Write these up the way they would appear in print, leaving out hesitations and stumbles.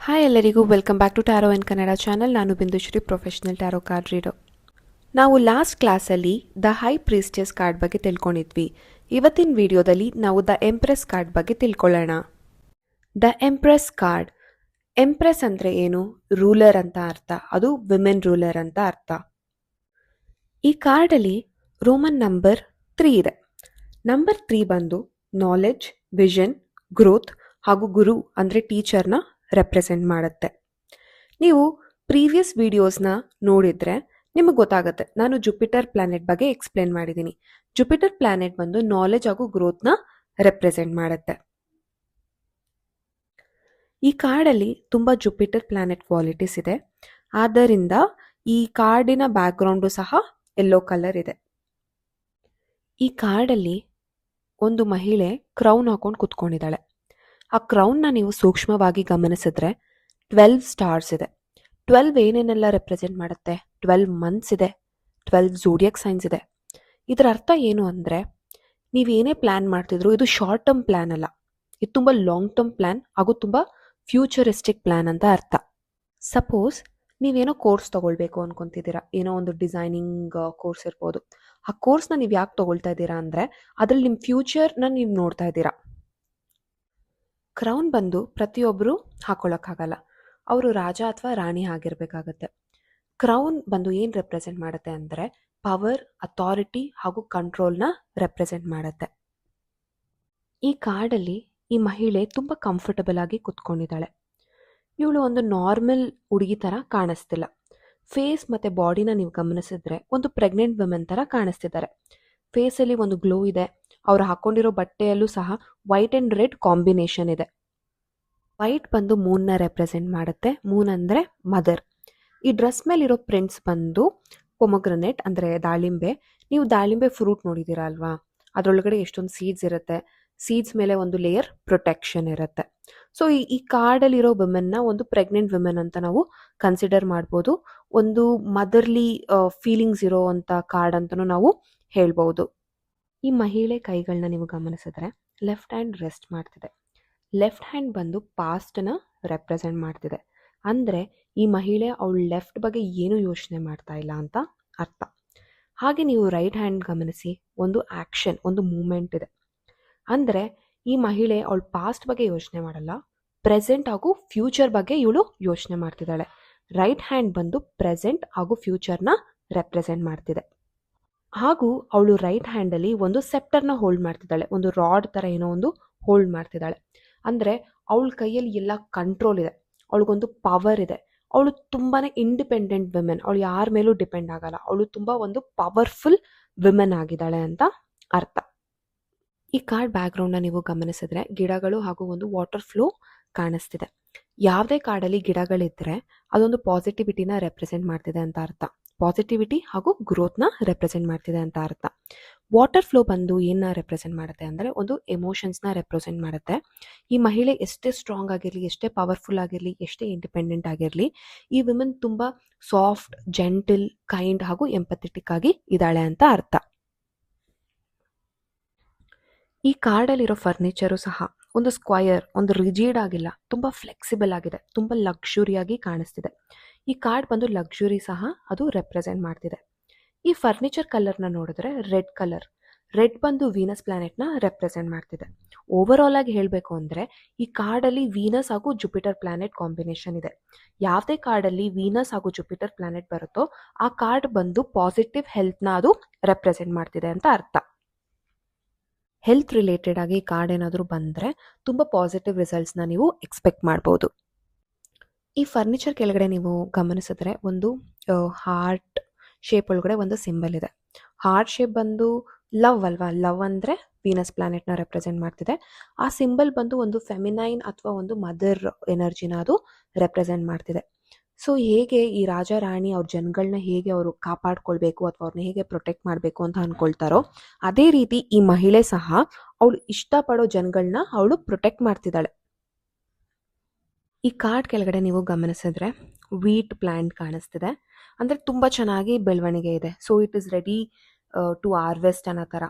Hi ಎಲ್ಲರಿಗೂ welcome back to tarot in Kannada channel. ನಾನು Bindushree, professional tarot card reader. ನಾವು last ಕ್ಲಾಸಲ್ಲಿ ದ ಹೈ ಪ್ರೀಸ್ಟೆಸ್ ಕಾರ್ಡ್ ಬಗ್ಗೆ ತಿಳ್ಕೊಂಡಿದ್ವಿ. ಇವತ್ತಿನ ವಿಡಿಯೋದಲ್ಲಿ ನಾವು ದ ಎಂಪ್ರೆಸ್ ಕಾರ್ಡ್ ಬಗ್ಗೆ ತಿಳ್ಕೊಳ್ಳೋಣ. ದ ಎಂಪ್ರೆಸ್ ಕಾರ್ಡ್, ಎಂಪ್ರೆಸ್ ಅಂದರೆ ಏನು? ರೂಲರ್ ಅಂತ ಅರ್ಥ. ಅದು ವಿಮೆನ್ ರೂಲರ್ ಅಂತ ಅರ್ಥ. ಈ ಕಾರ್ಡಲ್ಲಿ ರೋಮನ್ ನಂಬರ್ 3 ಇದೆ. ನಂಬರ್ 3 ಬಂದು ನಾಲೆಡ್ಜ್, ವಿಷನ್, ಗ್ರೋತ್ ಹಾಗೂ ಗುರು ಅಂದರೆ ಟೀಚರ್ನ ರೆಪ್ರೆಸೆಂಟ್ ಮಾಡುತ್ತೆ. ನೀವು ಪ್ರೀವಿಯಸ್ ವಿಡಿಯೋಸ್ನ ನೋಡಿದರೆ ನಿಮಗೆ ಗೊತ್ತಾಗುತ್ತೆ. ನಾನು ಜುಪಿಟರ್ ಪ್ಲಾನೆಟ್ ಬಗ್ಗೆ ಎಕ್ಸ್ಪ್ಲೇನ್ ಮಾಡಿದ್ದೀನಿ. ಜುಪಿಟರ್ ಪ್ಲಾನೆಟ್ ಬಂದು ನಾಲೆಡ್ಜ್ ಹಾಗೂ ಗ್ರೋತ್ನ ರೆಪ್ರೆಸೆಂಟ್ ಮಾಡುತ್ತೆ. ಈ ಕಾರ್ಡಲ್ಲಿ ತುಂಬ ಜುಪಿಟರ್ ಪ್ಲಾನೆಟ್ ಕ್ವಾಲಿಟೀಸ್ ಇದೆ. ಆದ್ದರಿಂದ ಈ ಕಾರ್ಡಿನ ಬ್ಯಾಕ್ಗ್ರೌಂಡು ಸಹ ಯೆಲ್ಲೋ ಕಲರ್ ಇದೆ. ಈ ಕಾರ್ಡಲ್ಲಿ ಒಂದು ಮಹಿಳೆ ಕ್ರೌನ್ ಹಾಕೊಂಡು ಕುತ್ಕೊಂಡಿದ್ದಾಳೆ. ಆ ಕ್ರೌನ್ನ ನೀವು ಸೂಕ್ಷ್ಮವಾಗಿ ಗಮನಿಸಿದ್ರೆ 12 ಸ್ಟಾರ್ಸ್ ಇದೆ. 12 ಏನೇನೆಲ್ಲ ರೆಪ್ರೆಸೆಂಟ್ ಮಾಡುತ್ತೆ? 12 ಮಂತ್ಸ್ ಇದೆ, 12 ಝೋಡಿಯಾಕ್ ಸೈನ್ಸ್ ಇದೆ. ಇದರ ಅರ್ಥ ಏನು ಅಂದರೆ, ನೀವೇನೇ ಪ್ಲ್ಯಾನ್ ಮಾಡ್ತಿದ್ರು ಇದು ಶಾರ್ಟ್ ಟರ್ಮ್ ಪ್ಲ್ಯಾನ್ ಅಲ್ಲ, ಇದು ತುಂಬ ಲಾಂಗ್ ಟರ್ಮ್ ಪ್ಲ್ಯಾನ್ ಹಾಗೂ ತುಂಬ ಫ್ಯೂಚರಿಸ್ಟಿಕ್ ಪ್ಲ್ಯಾನ್ ಅಂತ ಅರ್ಥ. ಸಪೋಸ್ ನೀವೇನೋ ಕೋರ್ಸ್ ತೊಗೊಳ್ಬೇಕು ಅನ್ಕೊತಿದ್ದೀರಾ, ಏನೋ ಒಂದು ಡಿಸೈನಿಂಗ್ ಕೋರ್ಸ್ ಇರ್ಬೋದು. ಆ ಕೋರ್ಸ್ನ ನೀವು ಯಾಕೆ ತೊಗೊಳ್ತಾ ಇದ್ದೀರಾ ಅಂದರೆ ಅದ್ರಲ್ಲಿ ನಿಮ್ಮ ಫ್ಯೂಚರ್ನ ನೀವು ನೋಡ್ತಾ ಇದ್ದೀರಾ. ಕ್ರೌನ್ ಬಂದು ಪ್ರತಿಯೊಬ್ಬರು ಹಾಕೊಳ್ಳೋಕ್ಕಾಗಲ್ಲ, ಅವರು ರಾಜ ಅಥವಾ ರಾಣಿ ಆಗಿರಬೇಕಾಗತ್ತೆ. ಕ್ರೌನ್ ಬಂದು ಏನು ರೆಪ್ರೆಸೆಂಟ್ ಮಾಡುತ್ತೆ ಅಂದರೆ ಪವರ್, ಅಥಾರಿಟಿ ಹಾಗೂ ಕಂಟ್ರೋಲ್ನ ರೆಪ್ರೆಸೆಂಟ್ ಮಾಡುತ್ತೆ. ಈ ಕಾರ್ಡಲ್ಲಿ ಈ ಮಹಿಳೆ ತುಂಬ ಕಂಫರ್ಟಬಲ್ ಆಗಿ ಕುತ್ಕೊಂಡಿದ್ದಾಳೆ. ಇವಳು ಒಂದು ನಾರ್ಮಲ್ ಹುಡುಗಿ ಥರ ಕಾಣಿಸ್ತಿಲ್ಲ. ಫೇಸ್ ಮತ್ತು ಬಾಡಿನ ನೀವು ಗಮನಿಸಿದ್ರೆ ಒಂದು ಪ್ರೆಗ್ನೆಂಟ್ ವುಮೆನ್ ಥರ ಕಾಣಿಸ್ತಿದ್ದಾರೆ. ಫೇಸಲ್ಲಿ ಒಂದು ಗ್ಲೋ ಇದೆ. ಅವರು ಹಾಕೊಂಡಿರೋ ಬಟ್ಟೆಯಲ್ಲೂ ಸಹ ವೈಟ್ ಆ್ಯಂಡ್ ರೆಡ್ ಕಾಂಬಿನೇಷನ್ ಇದೆ. ವೈಟ್ ಬಂದು ಮೂನ್ನ ರೆಪ್ರೆಸೆಂಟ್ ಮಾಡುತ್ತೆ. ಮೂನ್ ಅಂದರೆ ಮದರ್. ಈ ಡ್ರೆಸ್ ಮೇಲಿರೋ ಪ್ರಿಂಟ್ಸ್ ಬಂದು ಪೊಮೊಗ್ರನೇಟ್ ಅಂದರೆ ದಾಳಿಂಬೆ. ನೀವು ದಾಳಿಂಬೆ ಫ್ರೂಟ್ ನೋಡಿದ್ದೀರಾ ಅಲ್ವಾ, ಅದರೊಳಗಡೆ ಎಷ್ಟೊಂದು ಸೀಡ್ಸ್ ಇರುತ್ತೆ. ಸೀಡ್ಸ್ ಮೇಲೆ ಒಂದು ಲೇಯರ್ ಪ್ರೊಟೆಕ್ಷನ್ ಇರುತ್ತೆ. ಸೊ ಈ ಕಾರ್ಡಲ್ಲಿರೋ ವುಮೆನ್ನ ಒಂದು ಪ್ರೆಗ್ನೆಂಟ್ ವುಮೆನ್ ಅಂತ ನಾವು ಕನ್ಸಿಡರ್ ಮಾಡ್ಬೋದು. ಒಂದು ಮದರ್ಲಿ ಫೀಲಿಂಗ್ಸ್ ಇರೋ ಅಂಥ ಕಾರ್ಡ್ ಅಂತಲೂ ನಾವು ಹೇಳ್ಬೋದು. ಈ ಮಹಿಳೆ ಕೈಗಳನ್ನ ನೀವು ಗಮನಿಸಿದ್ರೆ ಲೆಫ್ಟ್ ಹ್ಯಾಂಡ್ ರೆಸ್ಟ್ ಮಾಡ್ತಿದೆ. ಲೆಫ್ಟ್ ಹ್ಯಾಂಡ್ ಬಂದು ಪಾಸ್ಟ್ನ ರೆಪ್ರೆಸೆಂಟ್ ಮಾಡ್ತಿದೆ. ಅಂದರೆ ಈ ಮಹಿಳೆ ಅವಳು ಲೆಫ್ಟ್ ಬಗ್ಗೆ ಏನು ಯೋಚನೆ ಮಾಡ್ತಾ ಇಲ್ಲ ಅಂತ ಅರ್ಥ. ಹಾಗೆ ನೀವು ರೈಟ್ ಹ್ಯಾಂಡ್ ಗಮನಿಸಿ, ಒಂದು ಆ್ಯಕ್ಷನ್, ಒಂದು ಮೂಮೆಂಟ್ ಇದೆ. ಅಂದರೆ ಈ ಮಹಿಳೆ ಅವಳು ಪಾಸ್ಟ್ ಬಗ್ಗೆ ಯೋಚನೆ ಮಾಡಲ್ಲ, ಪ್ರೆಸೆಂಟ್ ಹಾಗೂ ಫ್ಯೂಚರ್ ಬಗ್ಗೆ ಇವಳು ಯೋಚನೆ ಮಾಡ್ತಿದ್ದಾಳೆ. ರೈಟ್ ಹ್ಯಾಂಡ್ ಬಂದು ಪ್ರೆಸೆಂಟ್ ಹಾಗೂ ಫ್ಯೂಚರ್ನ ರೆಪ್ರೆಸೆಂಟ್ ಮಾಡ್ತಿದೆ. ಹಾಗೂ ಅವಳು ರೈಟ್ ಹ್ಯಾಂಡಲ್ಲಿ ಒಂದು ಸೆಪ್ಟರ್ನ ಹೋಲ್ಡ್ ಮಾಡ್ತಿದ್ದಾಳೆ, ಒಂದು ರಾಡ್ ಥರ ಏನೋ ಒಂದು ಹೋಲ್ಡ್ ಮಾಡ್ತಿದ್ದಾಳೆ. ಅಂದರೆ ಅವಳ ಕೈಯಲ್ಲಿ ಎಲ್ಲ ಕಂಟ್ರೋಲ್ ಇದೆ, ಅವಳಿಗೊಂದು ಪವರ್ ಇದೆ. ಅವಳು ತುಂಬಾ ಇಂಡಿಪೆಂಡೆಂಟ್ ವಿಮೆನ್, ಅವಳು ಯಾರ ಮೇಲೂ ಡಿಪೆಂಡ್ ಆಗಲ್ಲ. ಅವಳು ತುಂಬ ಒಂದು ಪವರ್ಫುಲ್ ವಿಮೆನ್ ಆಗಿದ್ದಾಳೆ ಅಂತ ಅರ್ಥ. ಈ ಕಾರ್ಡ್ ಬ್ಯಾಕ್ಗ್ರೌಂಡ್ನ ನೀವು ಗಮನಿಸಿದ್ರೆ ಗಿಡಗಳು ಹಾಗೂ ಒಂದು ವಾಟರ್ ಫ್ಲೋ ಕಾಣಿಸ್ತಿದೆ. ಯಾವುದೇ ಕಾರ್ಡಲ್ಲಿ ಗಿಡಗಳಿದ್ದರೆ ಅದೊಂದು ಪಾಸಿಟಿವಿಟಿನ ರೆಪ್ರೆಸೆಂಟ್ ಮಾಡ್ತಿದೆ ಅಂತ ಅರ್ಥ. ಪಾಸಿಟಿವಿಟಿ ಹಾಗೂ ಗ್ರೋತ್ನ ರೆಪ್ರೆಸೆಂಟ್ ಮಾಡ್ತಿದೆ ಅಂತ ಅರ್ಥ. ವಾಟರ್ ಫ್ಲೋ ಬಂದು ಏನನ್ನ ರೆಪ್ರೆಸೆಂಟ್ ಮಾಡುತ್ತೆ ಅಂದರೆ ಒಂದು ಎಮೋಷನ್ಸ್ನ ರೆಪ್ರೆಸೆಂಟ್ ಮಾಡುತ್ತೆ. ಈ ಮಹಿಳೆ ಎಷ್ಟೇ ಸ್ಟ್ರಾಂಗ್ ಆಗಿರಲಿ, ಎಷ್ಟೇ ಪವರ್ಫುಲ್ ಆಗಿರಲಿ, ಎಷ್ಟೇ ಇಂಡಿಪೆಂಡೆಂಟ್ ಆಗಿರಲಿ, ಈ ವಿಮೆನ್ ತುಂಬ ಸಾಫ್ಟ್, ಜೆಂಟಲ್, ಕೈಂಡ್ ಹಾಗೂ ಎಂಪಥೆಟಿಕ್ ಆಗಿ ಇದ್ದಾಳೆ ಅಂತ ಅರ್ಥ. ಈ ಕಾರ್ಡಲ್ಲಿರೋ ಫರ್ನಿಚರು ಸಹ ಒಂದು ಸ್ಕ್ವಯರ್, ಒಂದು ರಿಜಿಡ್ ಆಗಿಲ್ಲ, ತುಂಬ ಫ್ಲೆಕ್ಸಿಬಲ್ ಆಗಿದೆ, ತುಂಬ ಲಕ್ಸುರಿಯಾಗಿ ಕಾಣಿಸ್ತಿದೆ. ಈ ಕಾರ್ಡ್ ಬಂದು ಲಕ್ಸುರಿ ಸಹ ಅದು ರೆಪ್ರೆಸೆಂಟ್ ಮಾಡ್ತಿದೆ. ಈ ಫರ್ನಿಚರ್ ಕಲರ್ನ ನೋಡಿದ್ರೆ ರೆಡ್ ಕಲರ್. ರೆಡ್ ಬಂದು ವೀನಸ್ ಪ್ಲಾನೆಟ್ನ ರೆಪ್ರೆಸೆಂಟ್ ಮಾಡ್ತಿದೆ. ಓವರಾಲ್ ಆಗಿ ಹೇಳಬೇಕು ಅಂದರೆ ಈ ಕಾರ್ಡಲ್ಲಿ ವೀನಸ್ ಹಾಗೂ ಜುಪಿಟರ್ ಪ್ಲಾನೆಟ್ ಕಾಂಬಿನೇಷನ್ ಇದೆ. ಯಾವುದೇ ಕಾರ್ಡಲ್ಲಿ ವೀನಸ್ ಹಾಗೂ ಜುಪಿಟರ್ ಪ್ಲಾನೆಟ್ ಬರುತ್ತೋ ಆ ಕಾರ್ಡ್ ಬಂದು ಪಾಸಿಟಿವ್ ಹೆಲ್ತ್ನ ಅದು ರೆಪ್ರೆಸೆಂಟ್ ಮಾಡ್ತಿದೆ ಅಂತ ಅರ್ಥ. ಹೆಲ್ತ್ ರಿಲೇಟೆಡ್ ಆಗಿ ಕಾರ್ಡ್ ಏನಾದರೂ ಬಂದರೆ ತುಂಬ ಪಾಸಿಟಿವ್ ರಿಸಲ್ಟ್ಸ್ನ ನೀವು ಎಕ್ಸ್ಪೆಕ್ಟ್ ಮಾಡ್ಬೋದು. ಈ ಫರ್ನಿಚರ್ ಕೆಳಗಡೆ ನೀವು ಗಮನಿಸಿದ್ರೆ ಒಂದು ಹಾರ್ಟ್ ಶೇಪ್ ಒಳಗಡೆ ಒಂದು ಸಿಂಬಲ್ ಇದೆ. ಹಾರ್ಟ್ ಶೇಪ್ ಬಂದು ಲವ್ ಅಲ್ವಾ, ಲವ್ ಅಂದರೆ ವೀನಸ್ ಪ್ಲಾನೆಟ್ನ ರೆಪ್ರೆಸೆಂಟ್ ಮಾಡ್ತಿದೆ. ಆ ಸಿಂಬಲ್ ಬಂದು ಒಂದು ಫೆಮಿನೈನ್ ಅಥವಾ ಒಂದು ಮದರ್ ಎನರ್ಜಿನ ಅದು ರೆಪ್ರೆಸೆಂಟ್ ಮಾಡ್ತಿದೆ. ಸೊ ಹೇಗೆ ಈ ರಾಜ ರಾಣಿ ಅವ್ರ ಜನಗಳನ್ನ ಹೇಗೆ ಅವರು ಕಾಪಾಡ್ಕೊಳ್ಬೇಕು ಅಥವಾ ಅವ್ರನ್ನ ಹೇಗೆ ಪ್ರೊಟೆಕ್ಟ್ ಮಾಡಬೇಕು ಅಂತ ಅಂದ್ಕೊಳ್ತಾರೋ, ಅದೇ ರೀತಿ ಈ ಮಹಿಳೆ ಸಹ ಅವಳು ಇಷ್ಟಪಡೋ ಜನಗಳನ್ನ ಅವಳು ಪ್ರೊಟೆಕ್ಟ್ ಮಾಡ್ತಿದ್ದಾಳೆ. ಈ ಕಾರ್ಡ್ ಕೆಳಗಡೆ ನೀವು ಗಮನಿಸಿದ್ರೆ ವೀಟ್ ಪ್ಲಾಂಟ್ ಕಾಣಿಸ್ತಿದೆ. ಅಂದರೆ ತುಂಬ ಚೆನ್ನಾಗಿ ಬೆಳವಣಿಗೆ ಇದೆ. So it is ready to harvest ಅನ್ನೋ ಥರ.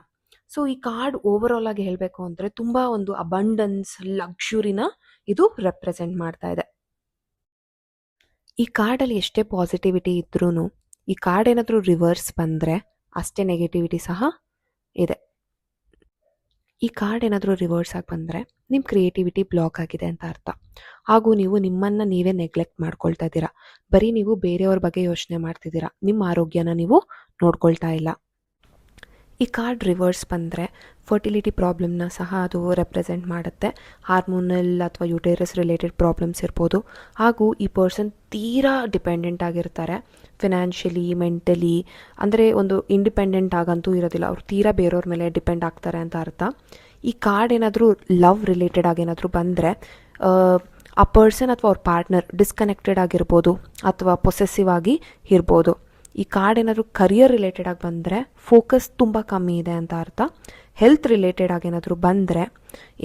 ಸೊ ಈ ಕಾರ್ಡ್ ಓವರಾಲ್ ಆಗಿ ಹೇಳಬೇಕು ಅಂದರೆ ತುಂಬ ಒಂದು ಅಬಂಡನ್ಸ್, ಲಕ್ಸುರಿನ ಇದು ರೆಪ್ರೆಸೆಂಟ್ ಮಾಡ್ತಾ ಇದೆ. ಈ ಕಾರ್ಡಲ್ಲಿ ಎಷ್ಟೇ ಪಾಸಿಟಿವಿಟಿ ಇದ್ರೂ ಈ ಕಾರ್ಡ್ ಏನಾದರೂ ರಿವರ್ಸ್ ಬಂದರೆ ಅಷ್ಟೇ ನೆಗೆಟಿವಿಟಿ ಸಹ ಇದೆ. ಈ ಕಾರ್ಡ್ ಏನಾದರೂ ರಿವರ್ಸ್ ಆಗಿ ಬಂದರೆ ನಿಮ್ಮ ಕ್ರಿಯೇಟಿವಿಟಿ ಬ್ಲಾಕ್ ಆಗಿದೆ ಅಂತ ಅರ್ಥ. ಹಾಗೂ ನೀವು ನಿಮ್ಮನ್ನು ನೀವೇ ನೆಗ್ಲೆಕ್ಟ್ ಮಾಡ್ಕೊಳ್ತಾ ಇದ್ದೀರಾ. ಬರೀ ನೀವು ಬೇರೆಯವ್ರ ಬಗ್ಗೆ ಯೋಚನೆ ಮಾಡ್ತಿದ್ದೀರಾ, ನಿಮ್ಮ ಆರೋಗ್ಯನ ನೀವು ನೋಡ್ಕೊಳ್ತಾ ಇಲ್ಲ. ಈ ಕಾರ್ಡ್ ರಿವರ್ಸ್ ಬಂದರೆ ಫರ್ಟಿಲಿಟಿ ಪ್ರಾಬ್ಲಮ್ನ ಸಹ ಅದು ರೆಪ್ರೆಸೆಂಟ್ ಮಾಡುತ್ತೆ. ಹಾರ್ಮೋನಲ್ ಅಥವಾ ಯುಟೇರಸ್ ರಿಲೇಟೆಡ್ ಪ್ರಾಬ್ಲಮ್ಸ್ ಇರ್ಬೋದು. ಹಾಗೂ ಈ ಪರ್ಸನ್ ತೀರಾ ಡಿಪೆಂಡೆಂಟ್ ಆಗಿರ್ತಾರೆ, ಫಿನಾನ್ಷಿಯಲಿ, ಮೆಂಟಲಿ. ಅಂದರೆ ಒಂದು ಇಂಡಿಪೆಂಡೆಂಟ್ ಆಗಂತೂ ಇರೋದಿಲ್ಲ, ಅವ್ರು ತೀರಾ ಬೇರೆಯವ್ರ ಮೇಲೆ ಡಿಪೆಂಡ್ ಆಗ್ತಾರೆ ಅಂತ ಅರ್ಥ. ಈ ಕಾರ್ಡ್ ಏನಾದರೂ ಲವ್ ರಿಲೇಟೆಡ್ ಆಗಿ ಏನಾದರೂ ಬಂದರೆ ಆ ಪರ್ಸನ್ ಅಥವಾ ಅವ್ರ ಪಾರ್ಟ್ನರ್ ಡಿಸ್ಕನೆಕ್ಟೆಡ್ ಆಗಿರ್ಬೋದು ಅಥವಾ ಪೊಸೆಸಿವ್ ಆಗಿ ಇರ್ಬೋದು. ಈ ಕಾರ್ಡ್ ಏನಾದರೂ ಕರಿಯರ್ ರಿಲೇಟೆಡ್ ಆಗಿ ಬಂದರೆ ಫೋಕಸ್ ತುಂಬ ಕಮ್ಮಿ ಇದೆ ಅಂತ ಅರ್ಥ. ಹೆಲ್ತ್ ರಿಲೇಟೆಡ್ ಆಗಿ ಏನಾದರೂ ಬಂದರೆ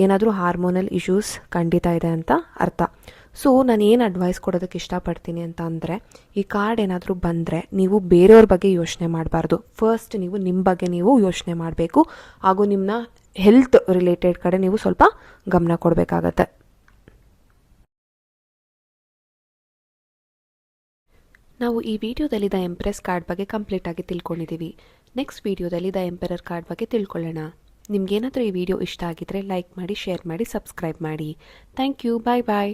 ಏನಾದರೂ ಹಾರ್ಮೋನಲ್ ಇಶ್ಯೂಸ್ ಖಂಡಿತ ಇದೆ ಅಂತ ಅರ್ಥ. ಸೊ ನಾನು ಏನು ಅಡ್ವೈಸ್ ಕೊಡೋದಕ್ಕೆ ಇಷ್ಟಪಡ್ತೀನಿ ಅಂತ ಅಂದರೆ, ಈ ಕಾರ್ಡ್ ಏನಾದರೂ ಬಂದರೆ ನೀವು ಬೇರೆಯವ್ರ ಬಗ್ಗೆ ಯೋಚನೆ ಮಾಡಬಾರ್ದು. ಫಸ್ಟ್ ನೀವು ನಿಮ್ಮ ಬಗ್ಗೆ ನೀವು ಯೋಚನೆ ಮಾಡಬೇಕು. ಹಾಗೂ ನಿಮ್ಮನ್ನ ಹೆಲ್ತ್ ರಿಲೇಟೆಡ್ ಕಡೆ ನೀವು ಸ್ವಲ್ಪ ಗಮನ ಕೊಡಬೇಕಾಗತ್ತೆ. ನಾವು ಈ ವಿಡಿಯೋದಲ್ಲಿ ದ ಎಂಪ್ರೆಸ್ ಕಾರ್ಡ್ ಬಗ್ಗೆ ಕಂಪ್ಲೀಟ್ ಆಗಿ ತಿಳ್ಕೊಂಡಿದ್ದೀವಿ. ನೆಕ್ಸ್ಟ್ ವಿಡಿಯೋದಲ್ಲಿ ದ ಎಂಪರರ್ ಕಾರ್ಡ್ ಬಗ್ಗೆ ತಿಳ್ಕೊಳ್ಳೋಣ. ನಿಮ್ಗೇನಾದರೂ ಈ ವಿಡಿಯೋ ಇಷ್ಟ ಆಗಿದ್ರೆ ಲೈಕ್ ಮಾಡಿ, ಶೇರ್ ಮಾಡಿ, ಸಬ್ಸ್ಕ್ರೈಬ್ ಮಾಡಿ. Thank you. Bye bye.